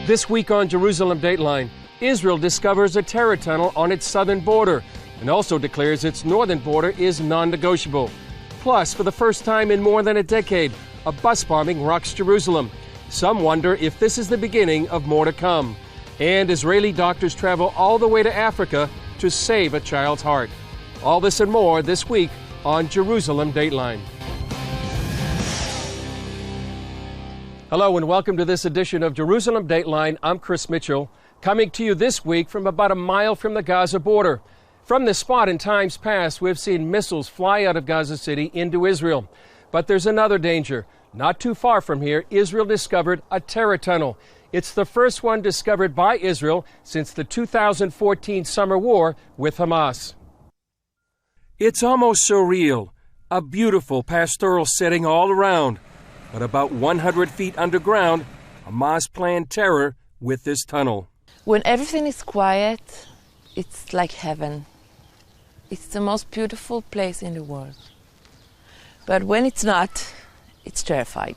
This week on Jerusalem Dateline, Israel discovers a terror tunnel on its southern border and also declares its northern border is non-negotiable. Plus, for the first time in more than a decade, a bus bombing rocks Jerusalem. Some wonder if this is the beginning of more to come. And Israeli doctors travel all the way to Africa to save a child's heart. All this and more this week on Jerusalem Dateline. Hello and welcome to this edition of Jerusalem Dateline. I'm Chris Mitchell, coming to you this week from about a mile from the Gaza border. From this spot in times past, we've seen missiles fly out of Gaza City into Israel. But there's another danger. Not too far from here, Israel discovered a terror tunnel. It's the first one discovered by Israel since the 2014 summer war with Hamas. It's almost surreal. A beautiful pastoral setting all around. But about 100 feet underground, Hamas planned terror with this tunnel. When everything is quiet, it's like heaven. It's the most beautiful place in the world. But when it's not, it's terrifying.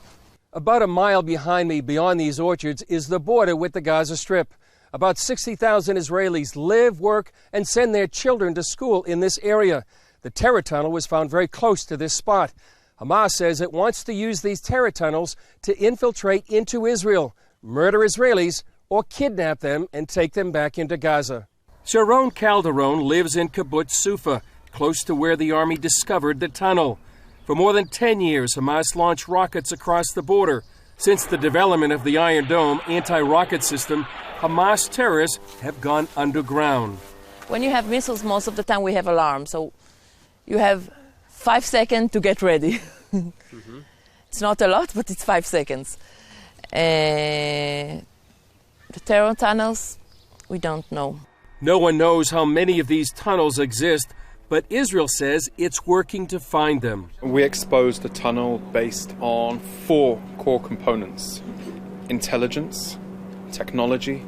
About a mile behind me, beyond these orchards, is the border with the Gaza Strip. About 60,000 Israelis live, work, and send their children to school in this area. The terror tunnel was found very close to this spot. Hamas says it wants to use these terror tunnels to infiltrate into Israel, murder Israelis, or kidnap them and take them back into Gaza. Sharon Calderon lives in Kibbutz Sufa, close to where the army discovered the tunnel. For more than 10 years, Hamas launched rockets across the border. Since the development of the Iron Dome anti-rocket system, Hamas terrorists have gone underground. When you have missiles, most of the time we have alarms, so you have 5 seconds to get ready. It's not a lot, but it's 5 seconds. The terror tunnels, we don't know. No one knows how many of these tunnels exist, but Israel says it's working to find them. We exposed a tunnel based on 4 core components: intelligence, technology,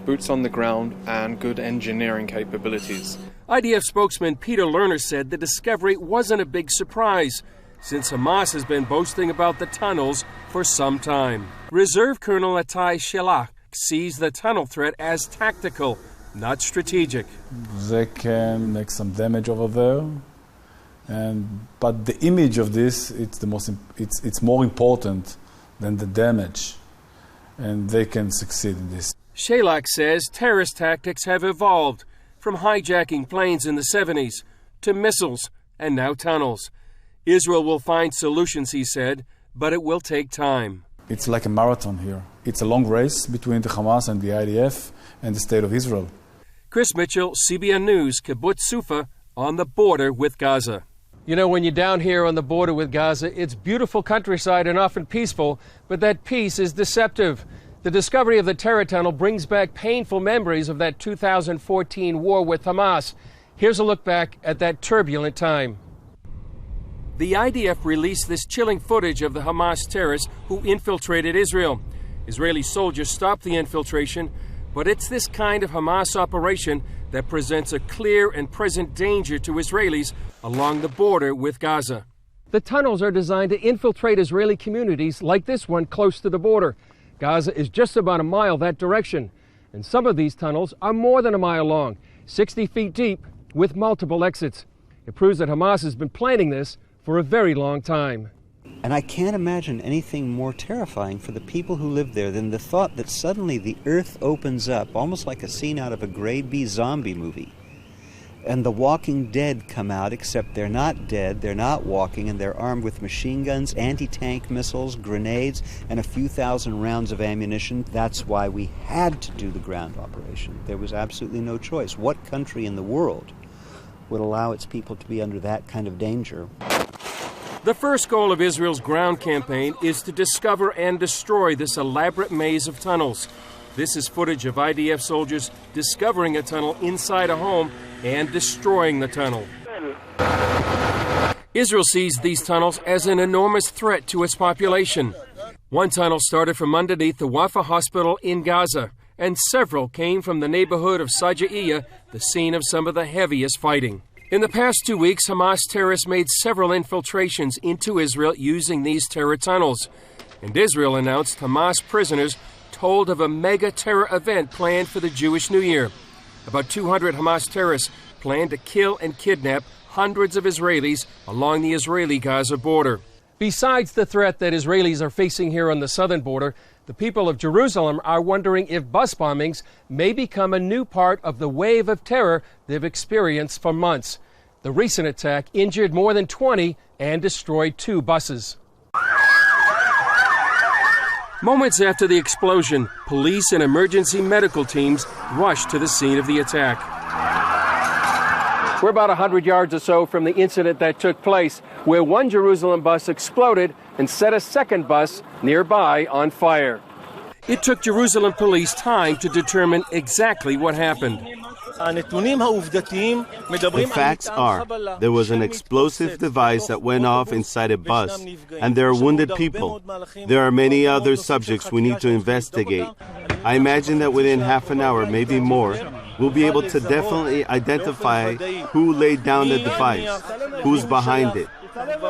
boots on the ground, and good engineering capabilities. IDF spokesman Peter Lerner said the discovery wasn't a big surprise, since Hamas has been boasting about the tunnels for some time. Reserve Colonel Atai Shelach sees the tunnel threat as tactical, not strategic. They can make some damage over there, but the image of this, it's more important than the damage, and they can succeed in this. Shelach says terrorist tactics have evolved, from hijacking planes in the 70s to missiles and now tunnels. Israel will find solutions, he said, but it will take time. It's like a marathon here. It's a long race between the Hamas and the IDF and the State of Israel. Chris Mitchell, CBN News, Kibbutz Sufa, on the border with Gaza. You know, when you're down here on the border with Gaza, it's beautiful countryside and often peaceful, but that peace is deceptive. The discovery of the terror tunnel brings back painful memories of that 2014 war with Hamas. Here's a look back at that turbulent time. The IDF released this chilling footage of the Hamas terrorists who infiltrated Israel. Israeli soldiers stopped the infiltration, but it's this kind of Hamas operation that presents a clear and present danger to Israelis along the border with Gaza. The tunnels are designed to infiltrate Israeli communities like this one close to the border. Gaza is just about a mile that direction, and some of these tunnels are more than a mile long, 60 feet deep, with multiple exits. It proves that Hamas has been planning this for a very long time. And I can't imagine anything more terrifying for the people who live there than the thought that suddenly the earth opens up, almost like a scene out of a grade B zombie movie. And the walking dead come out, except they're not dead, they're not walking, and they're armed with machine guns, anti-tank missiles, grenades, and a few thousand rounds of ammunition. That's why we had to do the ground operation. There was absolutely no choice. What country in the world would allow its people to be under that kind of danger? The first goal of Israel's ground campaign is to discover and destroy this elaborate maze of tunnels. This is footage of IDF soldiers discovering a tunnel inside a home and destroying the tunnel. Israel sees these tunnels as an enormous threat to its population. One tunnel started from underneath the Wafa hospital in Gaza, and several came from the neighborhood of Sajaiya, the scene of some of the heaviest fighting. In the past 2 weeks, Hamas terrorists made several infiltrations into Israel using these terror tunnels. And Israel announced Hamas prisoners told of a mega terror event planned for the Jewish New Year. About 200 Hamas terrorists plan to kill and kidnap hundreds of Israelis along the Israeli-Gaza border. Besides the threat that Israelis are facing here on the southern border, the people of Jerusalem are wondering if bus bombings may become a new part of the wave of terror they've experienced for months. The recent attack injured more than 20 and destroyed 2 buses. Moments after the explosion, police and emergency medical teams rushed to the scene of the attack. We're about 100 yards or so from the incident that took place, where one Jerusalem bus exploded and set a second bus nearby on fire. It took Jerusalem police time to determine exactly what happened. The facts are, there was an explosive device that went off inside a bus, and there are wounded people. There are many other subjects we need to investigate. I imagine that within half an hour, maybe more, we'll be able to definitely identify who laid down the device, who's behind it.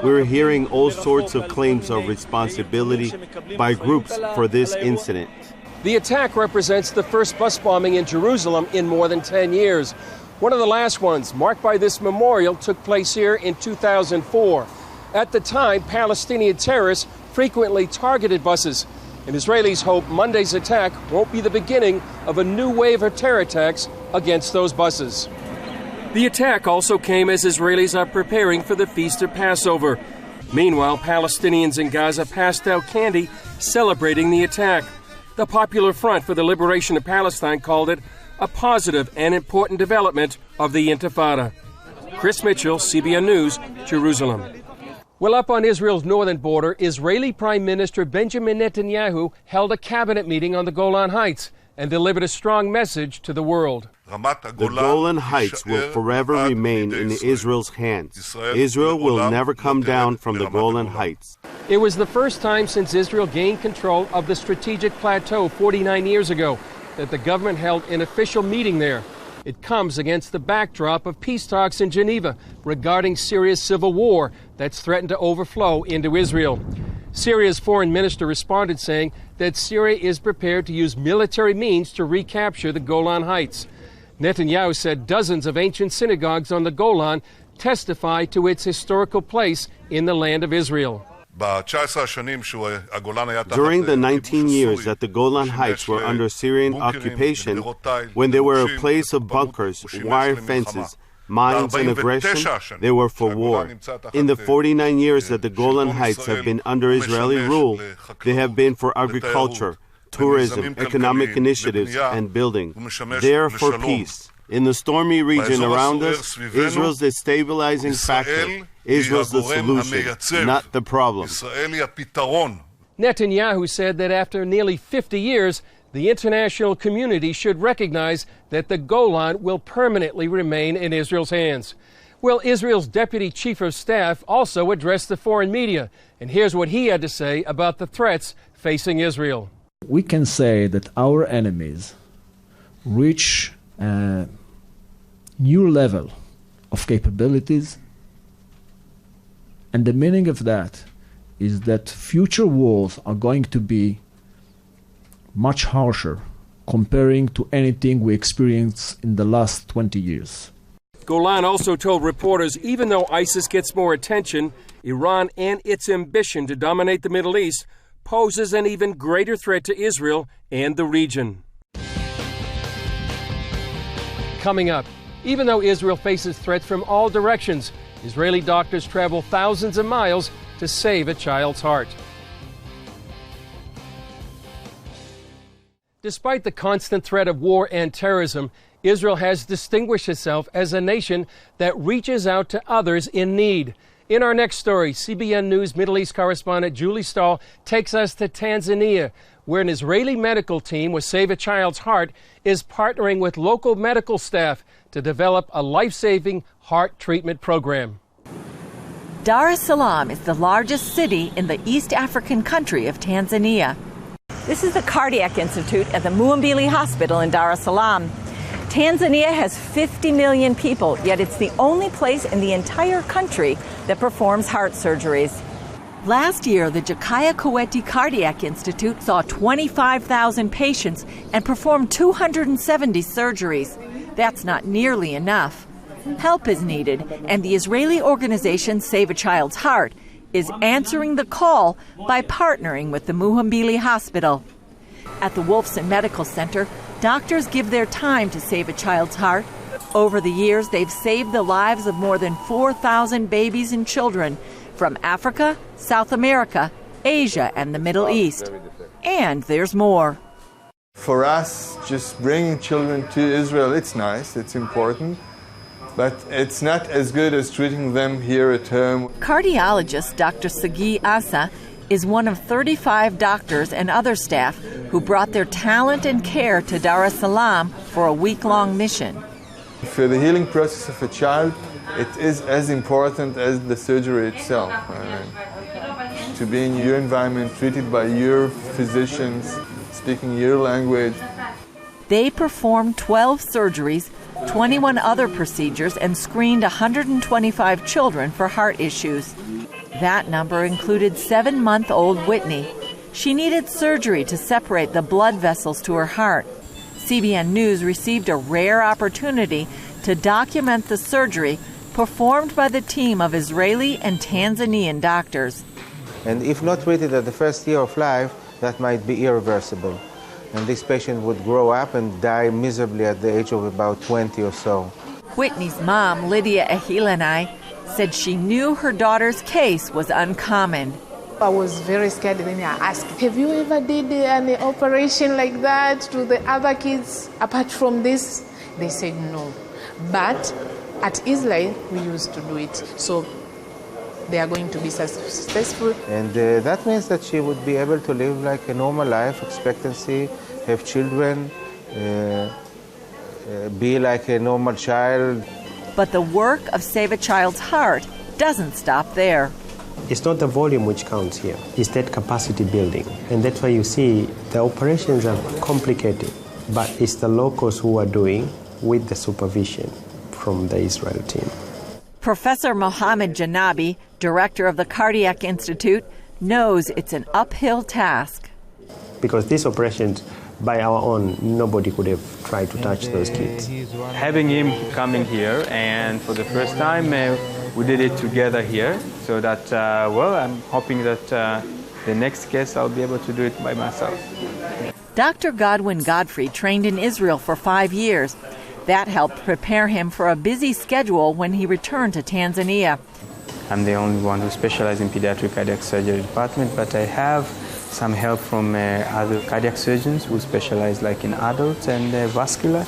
We're hearing all sorts of claims of responsibility by groups for this incident. The attack represents the first bus bombing in Jerusalem in more than 10 years. One of the last ones, marked by this memorial, took place here in 2004. At the time, Palestinian terrorists frequently targeted buses, and Israelis hope Monday's attack won't be the beginning of a new wave of terror attacks against those buses. The attack also came as Israelis are preparing for the Feast of Passover. Meanwhile, Palestinians in Gaza passed out candy celebrating the attack. The Popular Front for the Liberation of Palestine called it a positive and important development of the Intifada. Chris Mitchell, CBN News, Jerusalem. Well, up on Israel's northern border, Israeli Prime Minister Benjamin Netanyahu held a cabinet meeting on the Golan Heights and delivered a strong message to the world. The Golan Heights will forever remain in Israel's hands. Israel will never come down from the Golan Heights. It was the first time since Israel gained control of the strategic plateau 49 years ago that the government held an official meeting there. It comes against the backdrop of peace talks in Geneva regarding Syria's civil war that's threatened to overflow into Israel. Syria's foreign minister responded saying that Syria is prepared to use military means to recapture the Golan Heights. Netanyahu said dozens of ancient synagogues on the Golan testify to its historical place in the land of Israel. During the 19 years that the Golan Heights were under Syrian occupation, when they were a place of bunkers, wire fences, mines, and aggression, they were for war. In the 49 years that the Golan Heights have been under Israeli rule, they have been for agriculture, tourism, economic initiatives, and building. They are for peace. In the stormy region around us, Israel's the stabilizing factor. Israel's the solution, not the problem. Netanyahu said that after nearly 50 years, the international community should recognize that the Golan will permanently remain in Israel's hands. Well, Israel's deputy chief of staff also addressed the foreign media, and here's what he had to say about the threats facing Israel. We can say that our enemies reach a new level of capabilities, and the meaning of that is that future wars are going to be much harsher comparing to anything we experienced in the last 20 years. Golan also told reporters even though ISIS gets more attention, Iran and its ambition to dominate the Middle East poses an even greater threat to Israel and the region. Coming up, even though Israel faces threats from all directions, Israeli doctors travel thousands of miles to save a child's heart. Despite the constant threat of war and terrorism, Israel has distinguished itself as a nation that reaches out to others in need. In our next story, CBN News Middle East correspondent Julie Stahl takes us to Tanzania, where an Israeli medical team with Save a Child's Heart is partnering with local medical staff to develop a life-saving heart treatment program. Dar es Salaam is the largest city in the East African country of Tanzania. This is the Cardiac Institute at the Muhimbili Hospital in Dar es Salaam. Tanzania has 50 million people, yet it's the only place in the entire country that performs heart surgeries. Last year, the Jakaya Koeti Cardiac Institute saw 25,000 patients and performed 270 surgeries. That's not nearly enough. Help is needed, and the Israeli organization Save a Child's Heart is answering the call by partnering with the Muhimbili Hospital. At the Wolfson Medical Center, doctors give their time to save a child's heart. Over the years, they've saved the lives of more than 4,000 babies and children from Africa, South America, Asia, and the Middle East. And there's more. For us, just bringing children to Israel, it's nice, it's important, but it's not as good as treating them here at home. Cardiologist Dr. Sagi Asa is one of 35 doctors and other staff who brought their talent and care to Dar es Salaam for a week-long mission. For the healing process of a child, it is as important as the surgery itself. To be in your environment, treated by your physicians, speaking your language. They performed 12 surgeries, 21 other procedures, and screened 125 children for heart issues. That number included 7-month-old Whitney. She needed surgery to separate the blood vessels to her heart. CBN News received a rare opportunity to document the surgery performed by the team of Israeli and Tanzanian doctors. And if not treated at the first year of life, that might be irreversible. And this patient would grow up and die miserably at the age of about 20 or so. Whitney's mom, Lydia Ahilanai, said she knew her daughter's case was uncommon. I was very scared. Then I asked, have you ever did an operation like that to the other kids apart from this? They said no. But at Israel, we used to do it. So they are going to be successful. And that means that she would be able to live like a normal life expectancy, have children, be like a normal child. But the work of Save a Child's Heart doesn't stop there. It's not the volume which counts here, it's that capacity building. And that's why you see the operations are complicated, but it's the locals who are doing with the supervision from the Israel team. Professor Mohammed Janabi, director of the Cardiac Institute, knows it's an uphill task. Because these operations, by our own, nobody could have tried to touch those kids. Having him coming here, and for the first time, we did it together here, so that, I'm hoping that the next case I'll be able to do it by myself. Dr. Godwin Godfrey trained in Israel for 5 years. That helped prepare him for a busy schedule when he returned to Tanzania. I'm the only one who specializes in pediatric cardiac surgery department, but I have some help from other cardiac surgeons who specialize like in adults and vascular.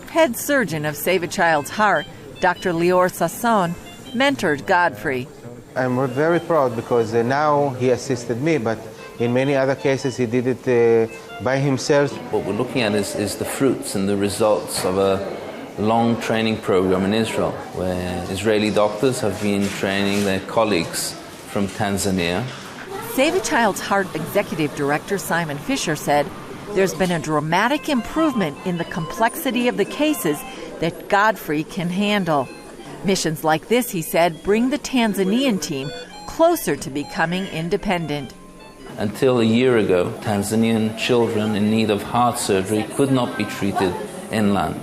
Head surgeon of Save a Child's Heart, Dr. Lior Sasson, mentored Godfrey. I'm very proud because now he assisted me, but in many other cases he did it by himself. What we're looking at is the fruits and the results of a long training program in Israel, where Israeli doctors have been training their colleagues from Tanzania. Save a Child's Heart Executive Director Simon Fisher said there's been a dramatic improvement in the complexity of the cases that Godfrey can handle. Missions like this, he said, bring the Tanzanian team closer to becoming independent. Until a year ago, Tanzanian children in need of heart surgery could not be treated inland.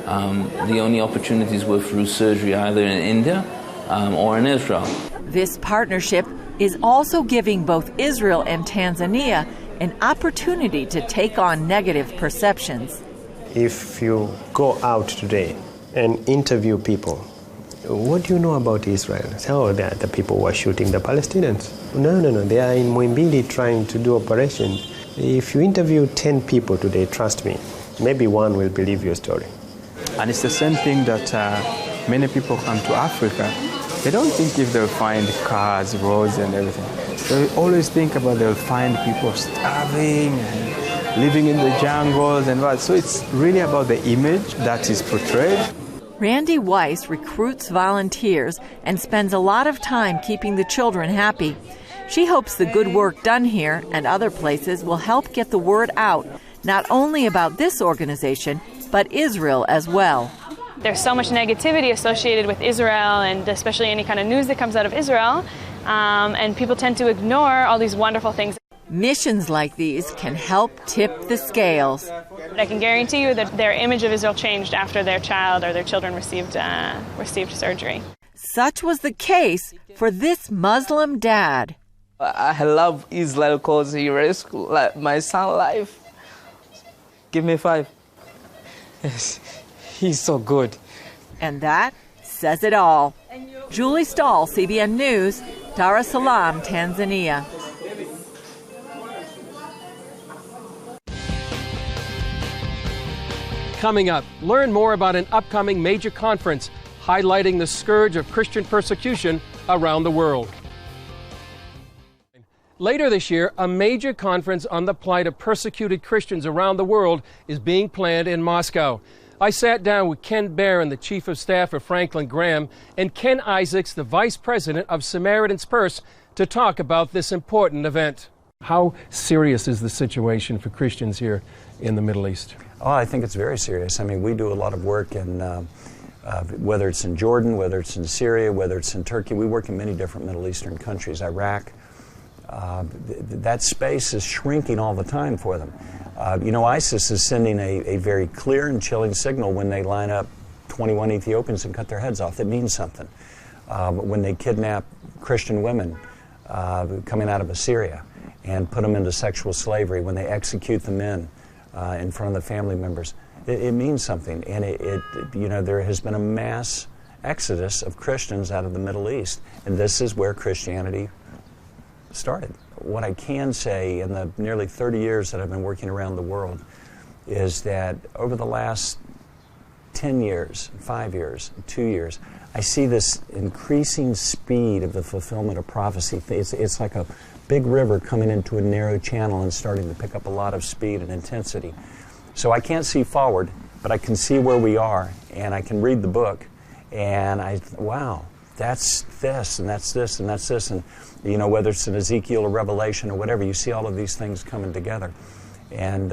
The only opportunities were through surgery either in India or in Israel. This partnership is also giving both Israel and Tanzania an opportunity to take on negative perceptions. If you go out today and interview people, what do you know about Israel? Oh, they are the people who are shooting the Palestinians. No, they are in Muhimbili trying to do operations. If you interview 10 people today, trust me, maybe one will believe your story. And it's the same thing that many people come to Africa. They don't think if they'll find cars, roads, and everything. They always think about they'll find people starving and living in the jungles and what. So it's really about the image that is portrayed. Randy Weiss recruits volunteers and spends a lot of time keeping the children happy. She hopes the good work done here and other places will help get the word out, not only about this organization, but Israel as well. There's so much negativity associated with Israel, and especially any kind of news that comes out of Israel, and people tend to ignore all these wonderful things. Missions like these can help tip the scales. But I can guarantee you that their image of Israel changed after their child or their children received surgery. Such was the case for this Muslim dad. I love Israel because he risked my son's life. Give me 5. Yes, he's so good. And that says it all. Julie Stahl, CBN News, Dar es Salaam, Tanzania. Coming up, learn more about an upcoming major conference highlighting the scourge of Christian persecution around the world. Later this year, a major conference on the plight of persecuted Christians around the world is being planned in Moscow. I sat down with Ken Barron, the Chief of Staff of Franklin Graham, and Ken Isaacs, the Vice President of Samaritan's Purse, to talk about this important event. How serious is the situation for Christians here in the Middle East? Oh, I think it's very serious. I mean, we do a lot of work in, whether it's in Jordan, whether it's in Syria, whether it's in Turkey. We work in many different Middle Eastern countries, Iraq. That space is shrinking all the time for them. ISIS is sending a very clear and chilling signal when they line up 21 Ethiopians and cut their heads off. It means something. When they kidnap Christian women coming out of Assyria and put them into sexual slavery, when they execute the men in front of the family members, it means something. And there has been a mass exodus of Christians out of the Middle East, and this is where Christianity started. What I can say in the nearly 30 years that I've been working around the world is that over the last 10 years, 5 years, 2 years, I see this increasing speed of the fulfillment of prophecy. It's like a big river coming into a narrow channel and starting to pick up a lot of speed and intensity. So I can't see forward, but I can see where we are, and I can read the book, and wow, that's this, and that's this, and that's this, and whether it's in Ezekiel or Revelation or whatever, you see all of these things coming together. And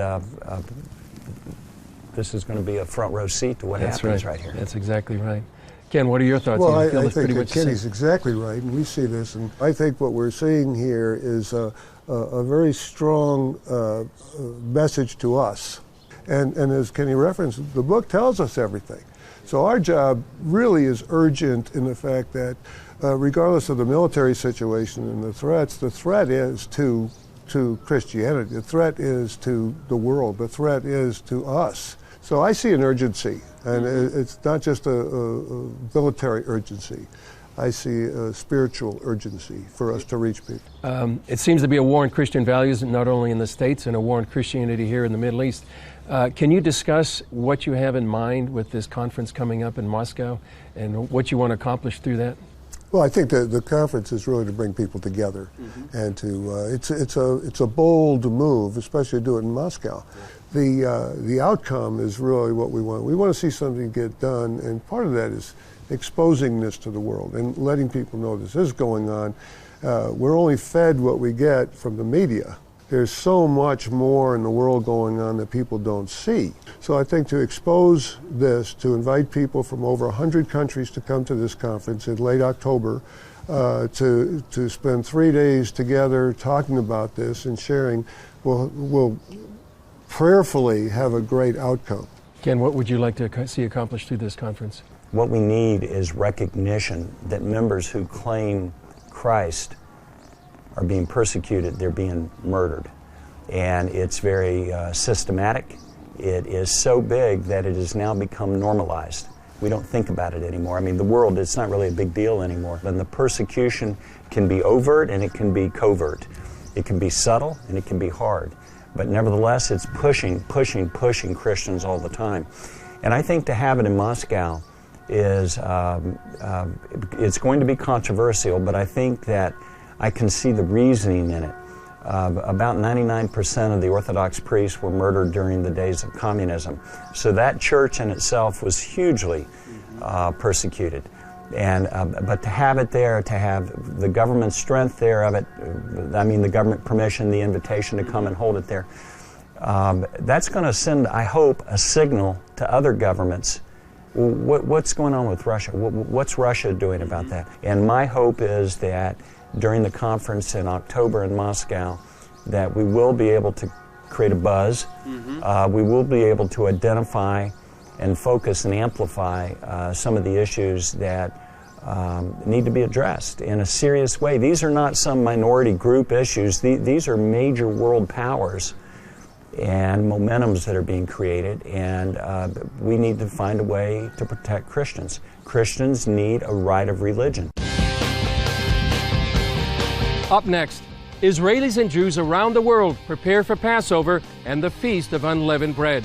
this is going to be a front row seat to what happens right here. That's exactly right. Ken, what are your thoughts? Well, I think that Kenny's exactly right, and we see this. And I think what we're seeing here is a very strong message to us. And as Kenny referenced, the book tells us everything. So our job really is urgent in the fact that regardless of the military situation and the threat is to Christianity. The threat is to the world. The threat is to us. So I see an urgency, and it's not just a military urgency. I see a spiritual urgency for us to reach people. It seems to be a war on Christian values, not only in the States, and a war on Christianity here in the Middle East. Can you discuss what you have in mind with this conference coming up in Moscow and what you want to accomplish through that? Well, I think the conference is really to bring people together, and to it's a bold move, especially to do it in Moscow. The outcome is really what we want. We want to see something get done, and part of that is exposing this to the world and letting people know this is going on. We're only fed what we get from the media. There's so much more in the world going on that people don't see. So I think to expose this, to invite people from over 100 countries to come to this conference in late October, to spend 3 days together talking about this and sharing, will prayerfully have a great outcome. Ken, what would you like to see accomplished through this conference? What we need is recognition that members who claim Christ are being persecuted, they're being murdered. And it's very systematic. It is so big that it has now become normalized. We don't think about it anymore. I mean, the world, it's not really a big deal anymore. And the persecution can be overt and it can be covert. It can be subtle and it can be hard. But nevertheless, it's pushing Christians all the time. And I think to have it in Moscow is, it's going to be controversial, but I think that I can see the reasoning in it. About 99% of the Orthodox priests were murdered during the days of communism. So that church in itself was hugely persecuted. And but to have it there, to have the government strength there of it, I mean the government permission, the invitation to come and hold it there, that's going to send, I hope, a signal to other governments. What's going on with Russia? What's Russia doing about that? And my hope is that during the conference in October in Moscow that we will be able to create a buzz. We will be able to identify and focus and amplify some of the issues that need to be addressed in a serious way. These are not some minority group issues. These are major world powers and momentums that are being created, and we need to find a way to protect Christians. Christians need a right of religion. Up next, Israelis and Jews around the world prepare for Passover and the Feast of Unleavened Bread.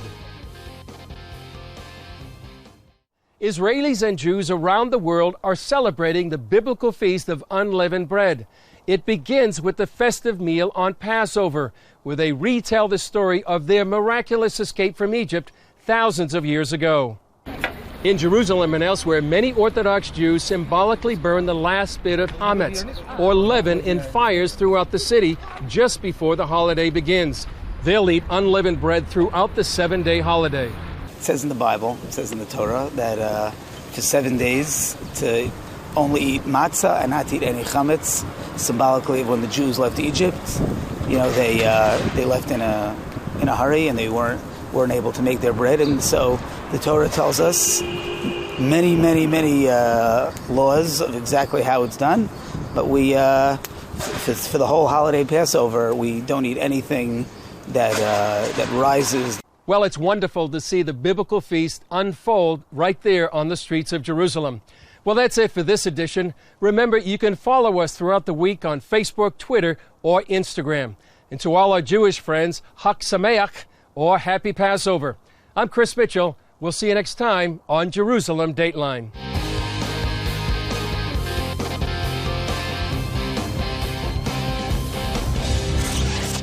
Israelis and Jews around the world are celebrating the biblical Feast of Unleavened Bread. It begins with the festive meal on Passover, where they retell the story of their miraculous escape from Egypt thousands of years ago. In Jerusalem and elsewhere, many Orthodox Jews symbolically burn the last bit of hametz, or leaven, in fires throughout the city just before the holiday begins. They'll eat unleavened bread throughout the 7-day holiday. It says in the Bible, it says in the Torah, that for 7 days to only eat matzah and not to eat any chametz. Symbolically, when the Jews left Egypt, they left in a hurry and they weren't able to make their bread. And so the Torah tells us many laws of exactly how it's done. But we, for the whole holiday Passover, we don't eat anything that rises. Well, it's wonderful to see the biblical feast unfold right there on the streets of Jerusalem. Well, that's it for this edition. Remember, you can follow us throughout the week on Facebook, Twitter, or Instagram. And to all our Jewish friends, Chag Sameach, or Happy Passover. I'm Chris Mitchell. We'll see you next time on Jerusalem Dateline.